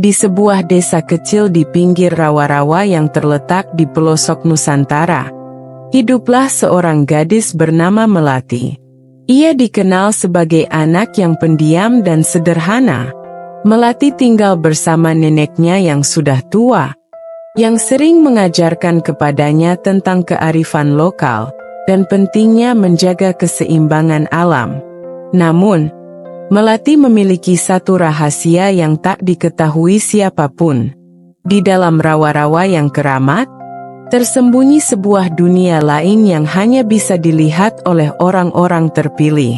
di sebuah desa kecil di pinggir rawa-rawa yang terletak di pelosok Nusantara, hiduplah seorang gadis bernama Melati. Ia dikenal sebagai anak yang pendiam dan sederhana. Melati tinggal bersama neneknya yang sudah tua, yang sering mengajarkan kepadanya tentang kearifan lokal dan pentingnya menjaga keseimbangan alam. Namun, Melati memiliki satu rahasia yang tak diketahui siapapun. Di dalam rawa-rawa yang keramat, tersembunyi sebuah dunia lain yang hanya bisa dilihat oleh orang-orang terpilih.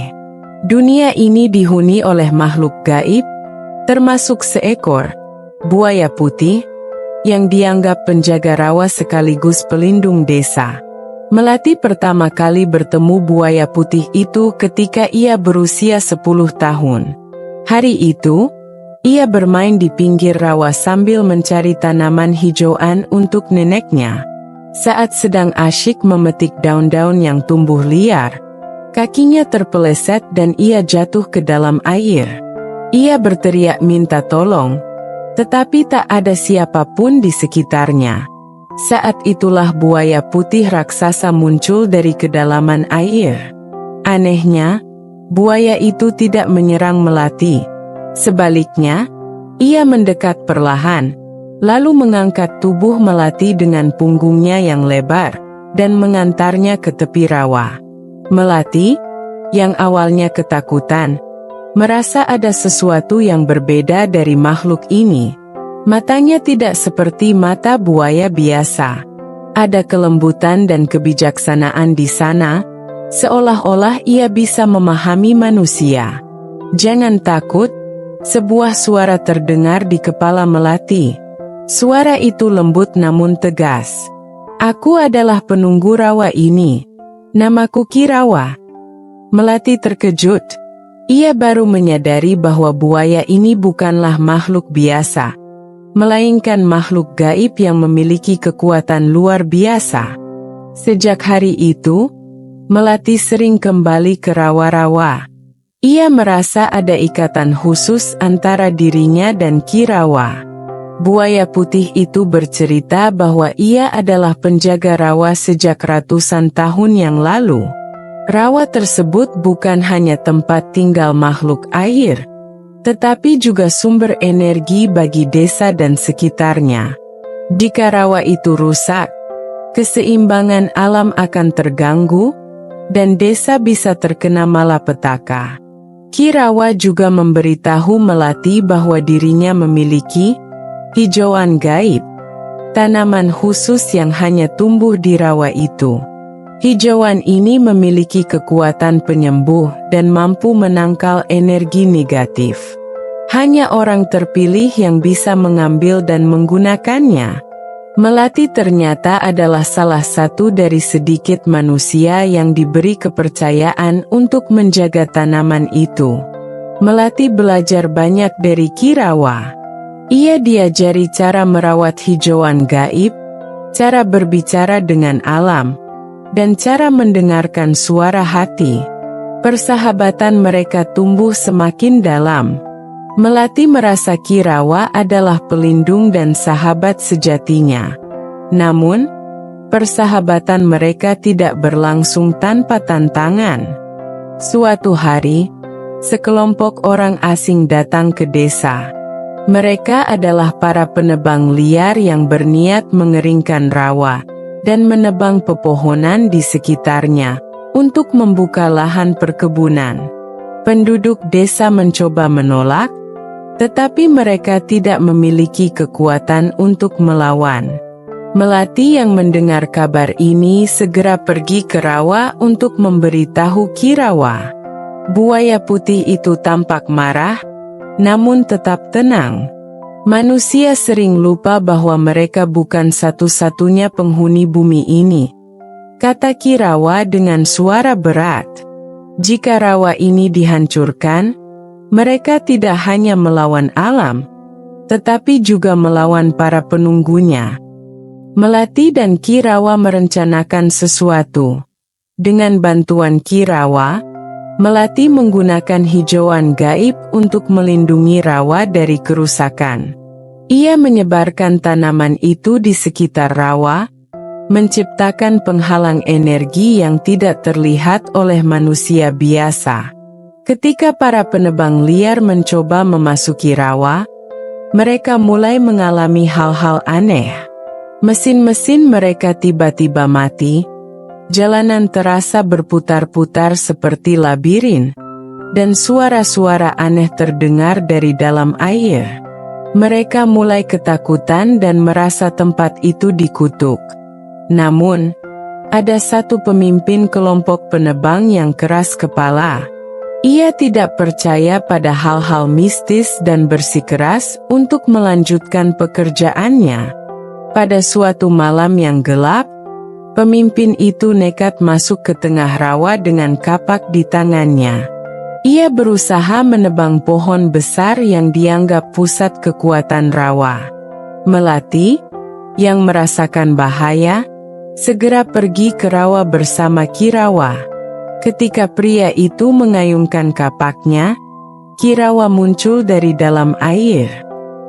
Dunia ini dihuni oleh makhluk gaib, termasuk seekor buaya putih, yang dianggap penjaga rawa sekaligus pelindung desa. Melati pertama kali bertemu buaya putih itu ketika ia berusia 10 tahun. Hari itu, ia bermain di pinggir rawa sambil mencari tanaman hijauan untuk neneknya. Saat sedang asyik memetik daun-daun yang tumbuh liar, kakinya terpeleset dan ia jatuh ke dalam air. Ia berteriak minta tolong, tetapi tak ada siapapun di sekitarnya. Saat itulah buaya putih raksasa muncul dari kedalaman air. Anehnya, buaya itu tidak menyerang Melati. Sebaliknya, ia mendekat perlahan, lalu mengangkat tubuh Melati dengan punggungnya yang lebar, dan mengantarnya ke tepi rawa. Melati, yang awalnya ketakutan, merasa ada sesuatu yang berbeda dari makhluk ini. Matanya tidak seperti mata buaya biasa. Ada kelembutan dan kebijaksanaan di sana, seolah-olah ia bisa memahami manusia. "Jangan takut," sebuah suara terdengar di kepala Melati. Suara itu lembut namun tegas. "Aku adalah penunggu rawa ini. Namaku Kirawa." Melati terkejut. Ia baru menyadari bahwa buaya ini bukanlah makhluk biasa, melainkan makhluk gaib yang memiliki kekuatan luar biasa. Sejak hari itu, Melati sering kembali ke rawa-rawa. Ia merasa ada ikatan khusus antara dirinya dan Kirawa. Buaya putih itu bercerita bahwa ia adalah penjaga rawa sejak ratusan tahun yang lalu. Rawa tersebut bukan hanya tempat tinggal makhluk air, tetapi juga sumber energi bagi desa dan sekitarnya. Jika rawa itu rusak, keseimbangan alam akan terganggu, dan desa bisa terkena malapetaka. Kirawa juga memberitahu Melati bahwa dirinya memiliki hijauan gaib, tanaman khusus yang hanya tumbuh di rawa itu. Hijauan ini memiliki kekuatan penyembuh dan mampu menangkal energi negatif. Hanya orang terpilih yang bisa mengambil dan menggunakannya. Melati ternyata adalah salah satu dari sedikit manusia yang diberi kepercayaan untuk menjaga tanaman itu. Melati belajar banyak dari Kirawa. Ia diajari cara merawat hijauan gaib, cara berbicara dengan alam, dan cara mendengarkan suara hati. Persahabatan mereka tumbuh semakin dalam. Melati merasa Kirawa adalah pelindung dan sahabat sejatinya. Namun, persahabatan mereka tidak berlangsung tanpa tantangan. Suatu hari, sekelompok orang asing datang ke desa. Mereka adalah para penebang liar yang berniat mengeringkan rawa dan menebang pepohonan di sekitarnya untuk membuka lahan perkebunan. Penduduk desa mencoba menolak, tetapi mereka tidak memiliki kekuatan untuk melawan. Melati yang mendengar kabar ini segera pergi ke rawa untuk memberitahu Kirawa. Buaya putih itu tampak marah, namun tetap tenang. Manusia sering lupa bahwa mereka bukan satu-satunya penghuni bumi ini, kata Kirawa dengan suara berat. Jika rawa ini dihancurkan, mereka tidak hanya melawan alam, tetapi juga melawan para penunggunya. Melati dan Kirawa merencanakan sesuatu. Dengan bantuan Kirawa, Melati menggunakan hijauan gaib untuk melindungi rawa dari kerusakan. Ia menyebarkan tanaman itu di sekitar rawa, menciptakan penghalang energi yang tidak terlihat oleh manusia biasa. Ketika para penebang liar mencoba memasuki rawa, mereka mulai mengalami hal-hal aneh. Mesin-mesin mereka tiba-tiba mati, jalanan terasa berputar-putar seperti labirin, dan suara-suara aneh terdengar dari dalam air. Mereka mulai ketakutan dan merasa tempat itu dikutuk. Namun, ada satu pemimpin kelompok penebang yang keras kepala. Ia tidak percaya pada hal-hal mistis dan bersikeras untuk melanjutkan pekerjaannya. Pada suatu malam yang gelap, pemimpin itu nekat masuk ke tengah rawa dengan kapak di tangannya. Ia berusaha menebang pohon besar yang dianggap pusat kekuatan rawa. Melati, yang merasakan bahaya, segera pergi ke rawa bersama Ki Rawa. Ketika pria itu mengayunkan kapaknya, Ki Rawa muncul dari dalam air.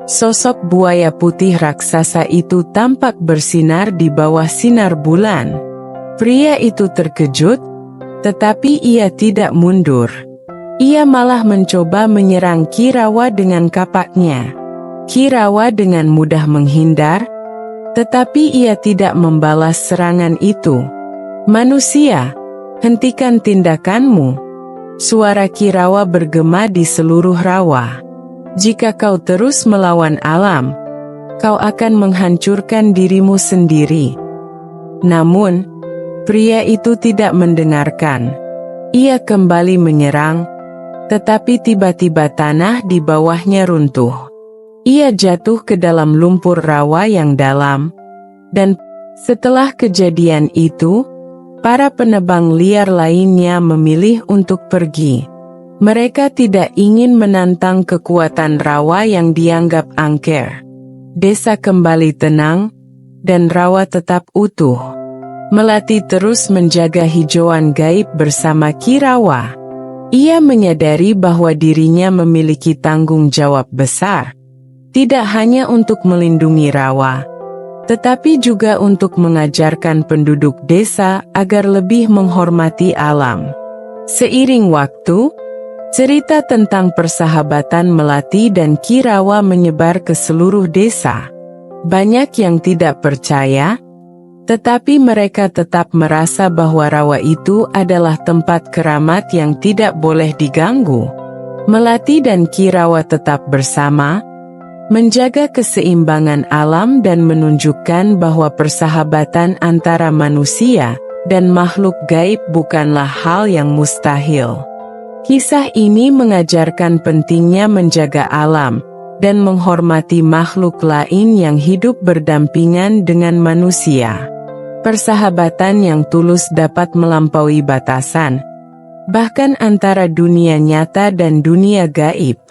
Sosok buaya putih raksasa itu tampak bersinar di bawah sinar bulan. Pria itu terkejut, tetapi ia tidak mundur. Ia malah mencoba menyerang Ki Rawa dengan kapaknya. Ki Rawa dengan mudah menghindar, tetapi ia tidak membalas serangan itu. "Manusia, hentikan tindakanmu!" Suara Ki Rawa bergema di seluruh rawa. "Jika kau terus melawan alam, kau akan menghancurkan dirimu sendiri." Namun, pria itu tidak mendengarkan. Ia kembali menyerang, tetapi tiba-tiba tanah di bawahnya runtuh. Ia jatuh ke dalam lumpur rawa yang dalam, dan setelah kejadian itu, para penebang liar lainnya memilih untuk pergi. Mereka tidak ingin menantang kekuatan rawa yang dianggap angker. Desa kembali tenang, dan rawa tetap utuh. Melati terus menjaga hijauan gaib bersama Ki Rawa. Ia menyadari bahwa dirinya memiliki tanggung jawab besar. Tidak hanya untuk melindungi rawa, tetapi juga untuk mengajarkan penduduk desa agar lebih menghormati alam. Seiring waktu, cerita tentang persahabatan Melati dan Ki Rawa menyebar ke seluruh desa. Banyak yang tidak percaya, tetapi mereka tetap merasa bahwa rawa itu adalah tempat keramat yang tidak boleh diganggu. Melati dan Ki Rawa tetap bersama, menjaga keseimbangan alam dan menunjukkan bahwa persahabatan antara manusia dan makhluk gaib bukanlah hal yang mustahil. Kisah ini mengajarkan pentingnya menjaga alam dan menghormati makhluk lain yang hidup berdampingan dengan manusia. Persahabatan yang tulus dapat melampaui batasan, bahkan antara dunia nyata dan dunia gaib.